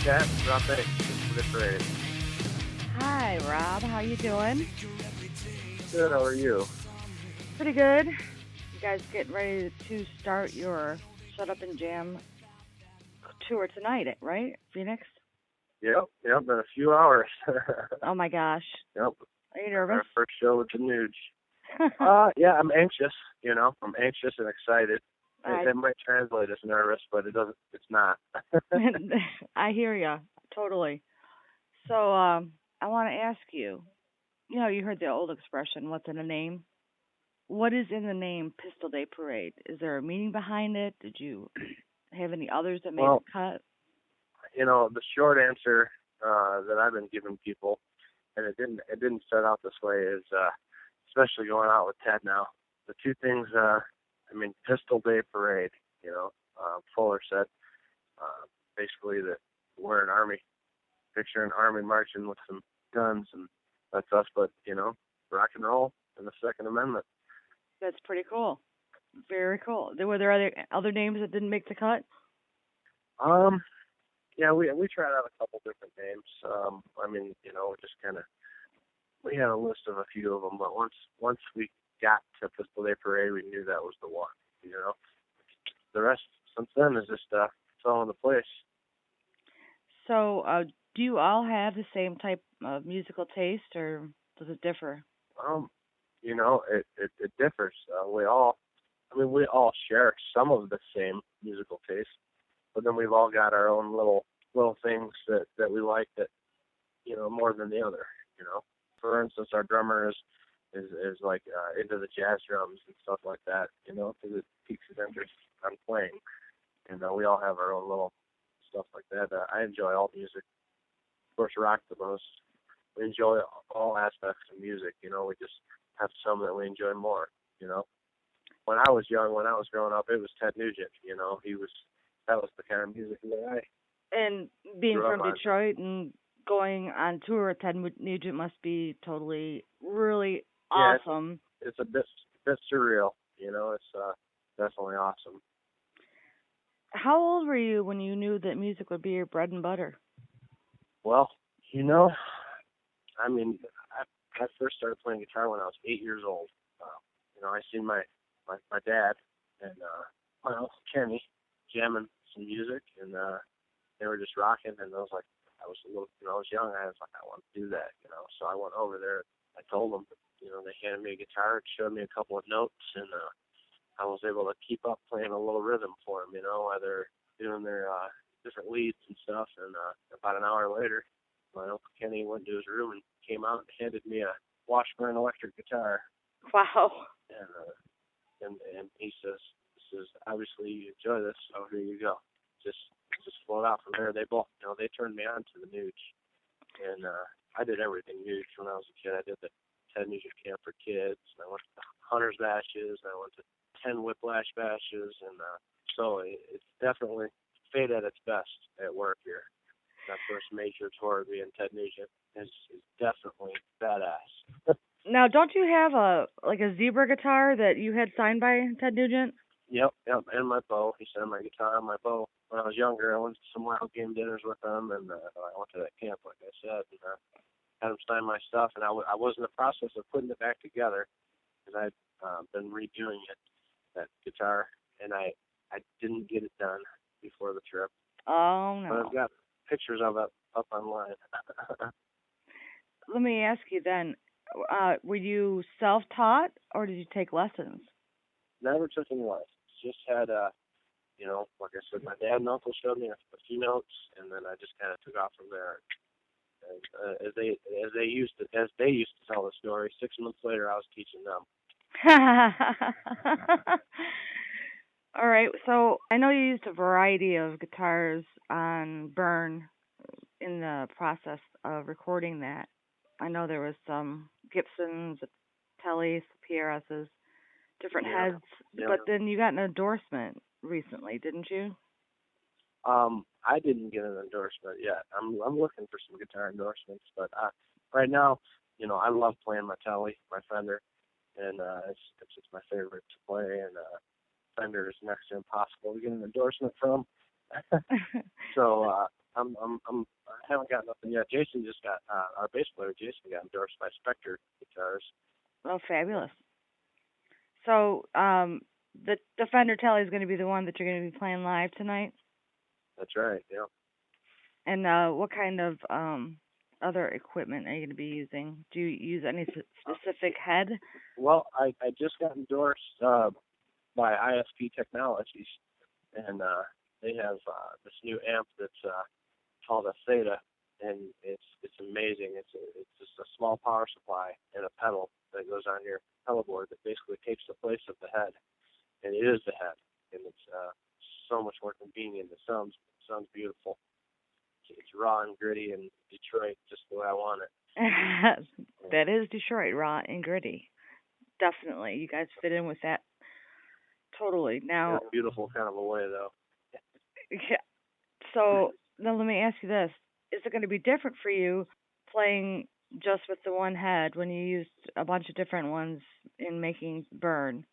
Kat. Rob Banks. Good parade. Hi, Rob. How you doing? Good. How are you? Pretty good. You guys getting ready to start your Shut Up and Jam tour tonight, right? Phoenix? Yep. Yep. In a few hours. Oh my gosh. Yep. Are you Our nervous? first show with the Nuge. Yeah. I'm anxious. I'm anxious and excited. It might translate as nervous, but it doesn't. It's not. I hear ya. Totally. So, I want to ask you. You heard the old expression, "What's in a name?" What is in the name Pistol Day Parade? Is there a meaning behind it? Did you have any others that made Well, the cut? the short answer that I've been giving people, and it didn't start out this way, is especially going out with Ted now. The two things. Pistol Day Parade. Fuller said basically that we're an army. Picture an army marching with some guns, and that's us. But rock and roll and the Second Amendment. That's pretty cool. Very cool. Were there other names that didn't make the cut? Yeah, we tried out a couple different names. Just kind of we had a list of a few of them, but once we got to Pistol Day Parade, we knew that was the one. The rest since then is just fell into place. So, do you all have the same type of musical taste, or does it differ? It differs. We all share some of the same musical taste, but then we've all got our own little things that we like that more than the other. For instance, our drummer is like into the jazz drums and stuff like that. Because it piques his interest on playing. And we all have our own little stuff like that. I enjoy all music. Of course, rock the most. We enjoy all aspects of music. We just have some that we enjoy more. When I was young, when I was growing up, it was Ted Nugent. That was the kind of music that And being grew up from on. Detroit and going on tour with Ted Nugent must be totally, really Yeah, awesome. it's a bit surreal. It's definitely awesome. How old were you when you knew that music would be your bread and butter? Well, I first started playing guitar when I was 8 years old. I seen my dad and my uncle Kenny jamming some music, and they were just rocking. And I was like, I was young. I was like, I want to do that. So I went over there. I told them, they handed me a guitar, showed me a couple of notes, and I was able to keep up playing a little rhythm for them. While they're doing their different leads and stuff. And about an hour later, my Uncle Kenny went to his room and came out and handed me a Washburn electric guitar. Wow. And he says, obviously you enjoy this, so here you go. Just float out from there. They both, they turned me on to the Nuge. And I did everything Nuge when I was a kid. I did the Ted Nugent Camp for Kids, and I went to Hunter's Bashes, and I went to 10 Whiplash Bashes, and so it's definitely Fate at its best at work here. That first major tour being Ted Nugent is definitely badass. Now, don't you have a zebra guitar that you had signed by Ted Nugent? Yep, and my bow. He sent my guitar and my bow. When I was younger, I went to some wild game dinners with him, and I went to that camp, like I said, and had him sign my stuff, and I was in the process of putting it back together, because I'd been redoing it, that guitar, and I didn't get it done before the trip. Oh, no. But I've got pictures of it up online. Let me ask you then, were you self-taught or did you take lessons? Never took any lessons. Just had, like I said, my dad and uncle showed me a few notes, and then I just kind of took off from there. And as they used to tell the story, 6 months later, I was teaching them. All right, so I know you used a variety of guitars on Burn in the process of recording that. I know there was some Gibsons, Tellys, PRSs, different heads, but then you got an endorsement recently, didn't you? I didn't get an endorsement yet. I'm looking for some guitar endorsements, but right now, I love playing my Telly, my Fender, and it's just my favorite to play. And Fender is next to impossible to get an endorsement from. So I haven't got nothing yet. Jason just got our bass player. Jason got endorsed by Spectre Guitars. Oh, fabulous. So, the Fender Tele is going to be the one that you're going to be playing live tonight. That's right. Yeah. And what kind of other equipment are you going to be using? Do you use any specific head? Well, I just got endorsed by ISP Technologies, and they have this new amp that's called a Theta, and it's amazing. It's just a small power supply and a pedal that goes on your pedal board that basically takes the place of the head, and it is the head, and it's so much more convenient. It sounds beautiful. It's raw and gritty and Detroit, just the way I want it. That is Detroit, raw and gritty. Definitely, you guys fit in with that totally. Now, in a beautiful kind of a way, though. Yeah. So now let me ask you this: is it going to be different for you playing just with the one head when you used a bunch of different ones in making Burn?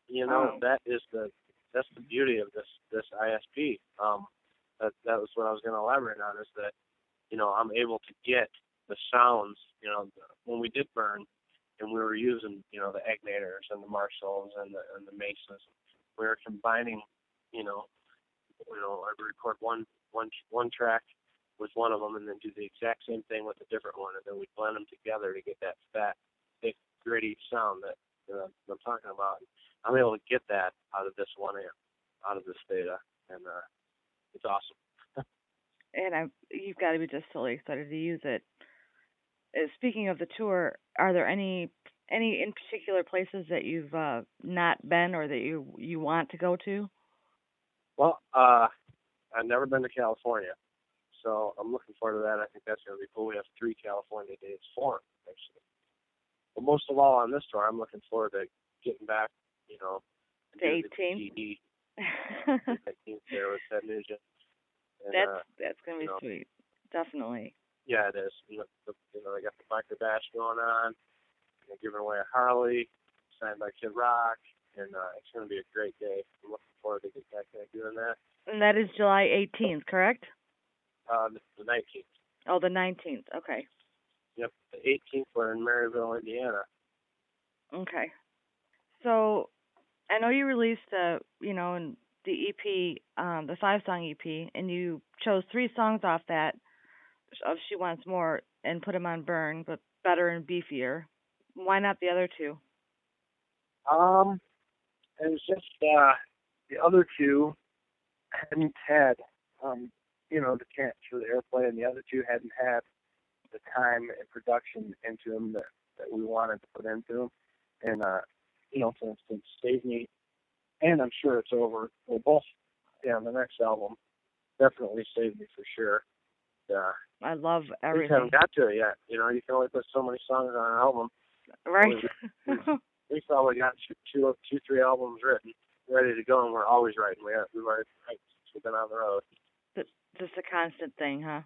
You know, that's the beauty of this ISP. That was what I was going to elaborate on, is that, you know, I'm able to get the sounds, you know, when we did Burn and we were using, you know, the Agnators and the Marshalls and the Mesas, we were combining, you know, I would record one track with one of them and then do the exact same thing with a different one, and then we blend them together to get that fat, thick, gritty sound that I'm talking about. I'm able to get that out of this one amp, out of this Theta, and it's awesome. And you've got to be just totally excited to use it. Speaking of the tour, are there any in particular places that you've not been or that you want to go to? Well, I've never been to California, so I'm looking forward to that. I think that's going to be cool. We have 3 California dates, 4 actually. But most of all on this tour, I'm looking forward to getting back, you know, the 18th. The 18th there with Ted Nugent. And, that's going to be sweet, definitely. Yeah, it is. You know, they got the Biker Bash going on. They're giving away a Harley signed by Kid Rock, and it's going to be a great day. I'm looking forward to getting back there doing that. And that is July 18th, correct? The 19th. Oh, the 19th. Okay. Yep, the 18th we're in Maryville, Indiana. Okay. So I know you released the EP, the 5-song EP, and you chose 3 songs off that of She Wants More and put them on Burn, but better and beefier. Why not the other 2? It was just the other 2 hadn't had, the chance for the airplay, and the other 2 hadn't had the time and production into them that we wanted to put into them. And, for instance, Save Me, and I'm Sure It's Over, well, both, the next album, definitely Save Me for sure. I love everything. We just haven't got to it yet. You know, you can only put so many songs on an album. Right. We probably got 3 albums written, ready to go, and we're always writing. We've already since we've been on the road. Just a constant thing, huh?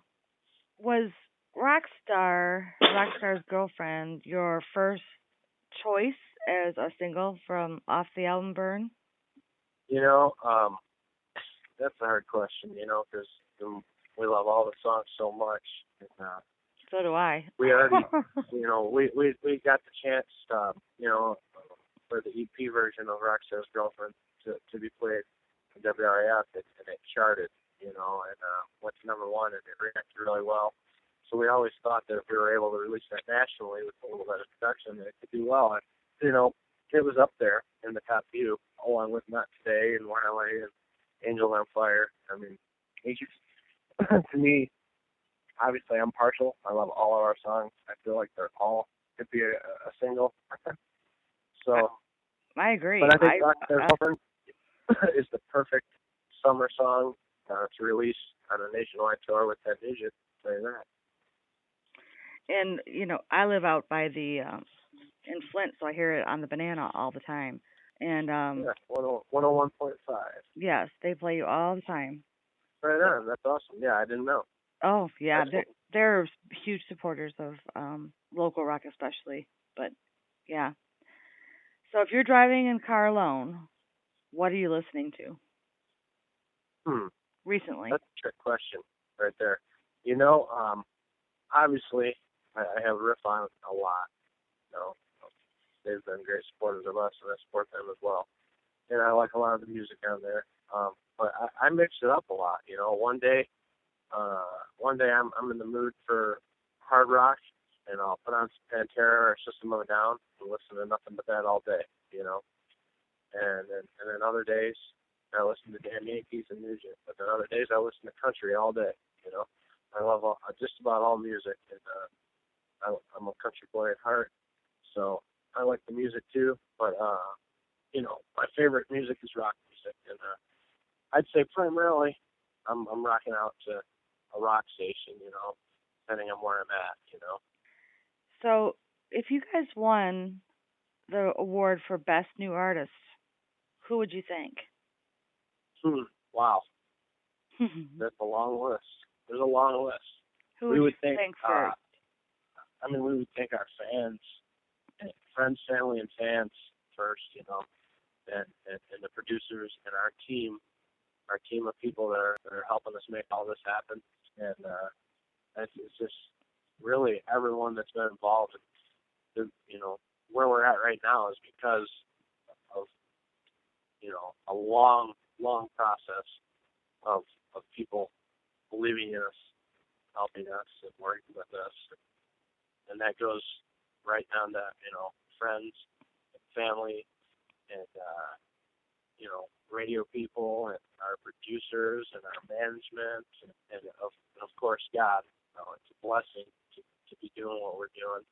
Was Rockstar's Girlfriend, your first choice as a single from off the album Burn? You know, that's a hard question, because we love all the songs so much. And, so do I. We already, we got the chance, for the EP version of Rockstar's Girlfriend to be played in WRAF, and it charted, and went to number 1, and it reacted really well. So we always thought that if we were able to release that nationally with a little bit of production, that it could do well. And, it was up there in the top few, along with Not Today and Wiley and Angel on Fire. I mean, to me, obviously I'm partial. I love all of our songs. I feel like they're all could be a single. So I agree. But I think Rockstar's Girlfriend is the perfect summer song to release on a nationwide tour with Ted Nugent. Say that. And I live out by the in Flint, so I hear it on the Banana all the time. And 101.5. Yes, they play you all the time. Right on. That's awesome. Yeah, I didn't know. Oh yeah, they're huge supporters of local rock, especially. But yeah. So if you're driving in car alone, what are you listening to? Recently. That's a trick question. right there. Obviously, I have Riff on a lot. You know, they've been great supporters of us, and I support them as well. And I like a lot of the music on there. But I mix it up a lot. One day I'm in the mood for hard rock, and I'll put on some Pantera or System of a Down and listen to nothing but that all day. And then other days I listen to Damn Yankees and music. But then other days I listen to country all day. I love just about all music, and I'm a country boy at heart, so I like the music too. But my favorite music is rock music, and I'd say primarily I'm rocking out to a rock station, depending on where I'm at. So, if you guys won the award for Best New Artist, who would you thank? Wow, that's a long list. There's a long list. Who would you thank first? We would thank our fans, friends, family, and fans first, and the producers and our team of people that are helping us make all this happen. And it's just really everyone that's been involved. Where we're at right now is because of a long process of people believing in us, helping us, and working with us. And that goes right down to, friends, and family, and, radio people, and our producers, and our management, and of course, God. It's a blessing to be doing what we're doing.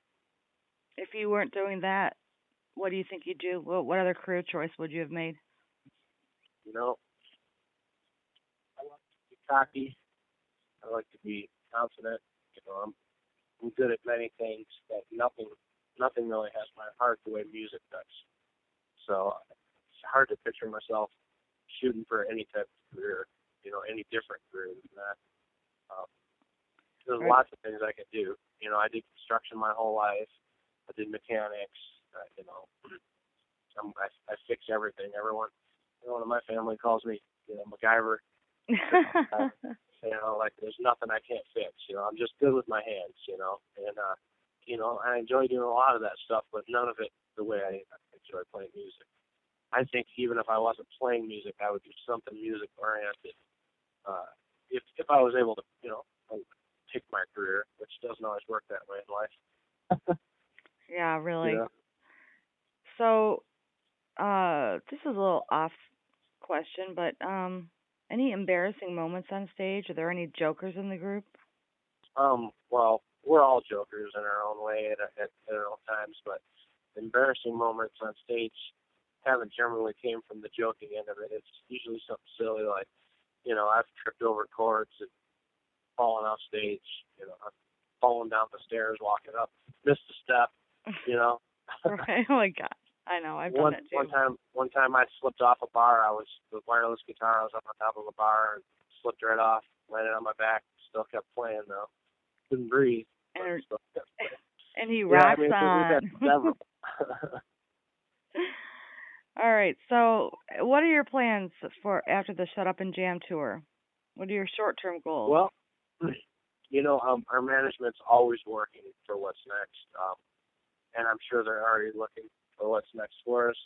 If you weren't doing that, what do you think you'd do? What other career choice would you have made? I like to be cocky. I like to be confident. I'm good at many things, but nothing really has my heart the way music does. So it's hard to picture myself shooting for any type of career, any different career than that. There's lots of things I could do. I did construction my whole life. I did mechanics. I fix everything. Everyone in my family calls me, MacGyver. Like there's nothing I can't fix. I'm just good with my hands. And I enjoy doing a lot of that stuff, but none of it the way I enjoy playing music. I think even if I wasn't playing music, I would do something music oriented. If I was able to, pick my career, which doesn't always work that way in life. Yeah, really. So, this is a little off question, but any embarrassing moments on stage? Are there any jokers in the group? Well, we're all jokers in our own way at all times, but embarrassing moments on stage haven't generally came from the joking end of it. It's usually something silly like, I've tripped over chords and fallen off stage. I've fallen down the stairs walking up, missed a step. Right. Oh my God. I know. I've done that too. One time I slipped off a bar. The wireless guitar. I was up on top of a bar and slipped right off. Landed on my back. Still kept playing though. Couldn't breathe. And, still kept playing. And he rocks on. All right. So, what are your plans for after the Shut Up and Jam tour? What are your short-term goals? Well, our management's always working for what's next, and I'm sure they're already looking for what's next for us.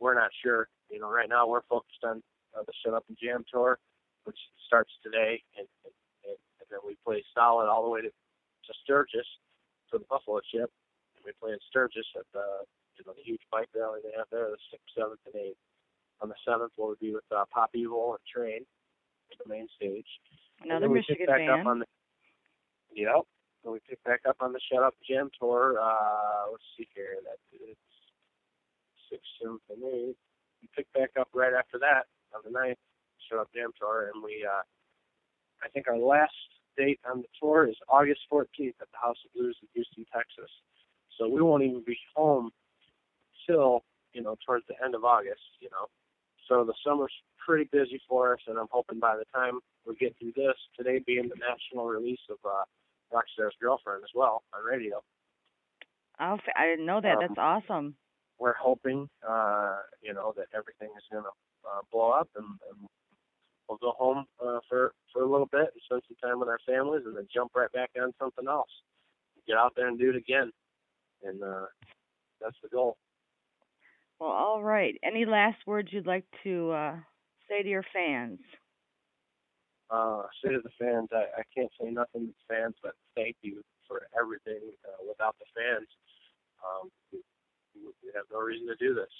We're not sure. Right now we're focused on the Shut Up and Jam tour, which starts today, and then we play solid all the way to Sturgis for the Buffalo Chip. And we play in Sturgis at the huge bike rally they have there, the 6th, 7th, and 8th. On the 7th, we'll be with Pop Evil and Train at the main stage. Another Michigan band. Yep. So we pick back up on the Shut Up Jam tour. Let's see here. It's 6th, 7th, and 8th. We pick back up right after that on the 9th, Shut Up Jam tour, and we, I think our last date on the tour is August 14th at the House of Blues in Houston, Texas. So we won't even be home till, towards the end of August, So the summer's pretty busy for us, and I'm hoping by the time we get through this, today being the national release of Rockstar's Girlfriend as well on radio. I didn't know that. That's awesome. We're hoping, that everything is going to blow up, and we'll go home for a little bit and spend some jump right back on something else. Get out there and do it again, and that's the goal. Well, all right. Any last words you'd like to say to your fans? Say to the fans, I can't say nothing to the fans, but thank you for everything. Without the fans, we have no reason to do this.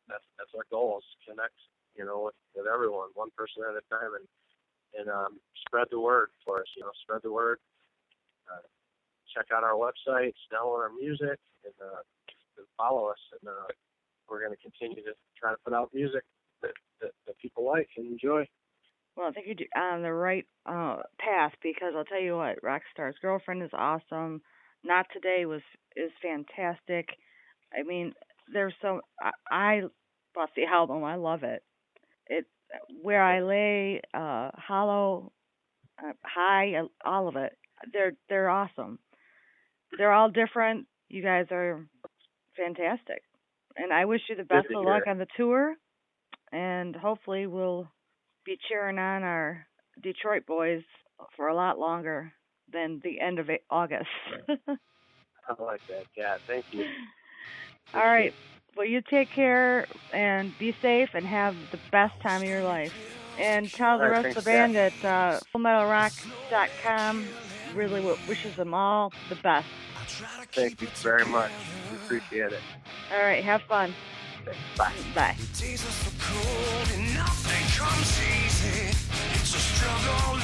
That's our goal, is to connect, with everyone, one person at a time, and spread the word for us. Spread the word. Check out our website, download our music, and follow us. And we're going to continue to try to put out music that people like and enjoy. Well, I think you're on the right path, because I'll tell you what, Rockstar's Girlfriend is awesome. Not Today is fantastic. I mean, there's so I bought the album. I love it. It Where I Lay, Hollow, High, all of it. They're awesome. They're all different. You guys are fantastic, and I wish you the best of luck on the tour. And hopefully we'll be cheering on our Detroit boys for a lot longer than the end of August. I like that, Kat. Thank you. All right. Well, you take care and be safe and have the best time of your life. And tell the rest of the band at FullMetalRock.com really wishes them all the best. Thank you very much. We appreciate it. All right. Have fun. Okay, bye. Bye. It's a struggle.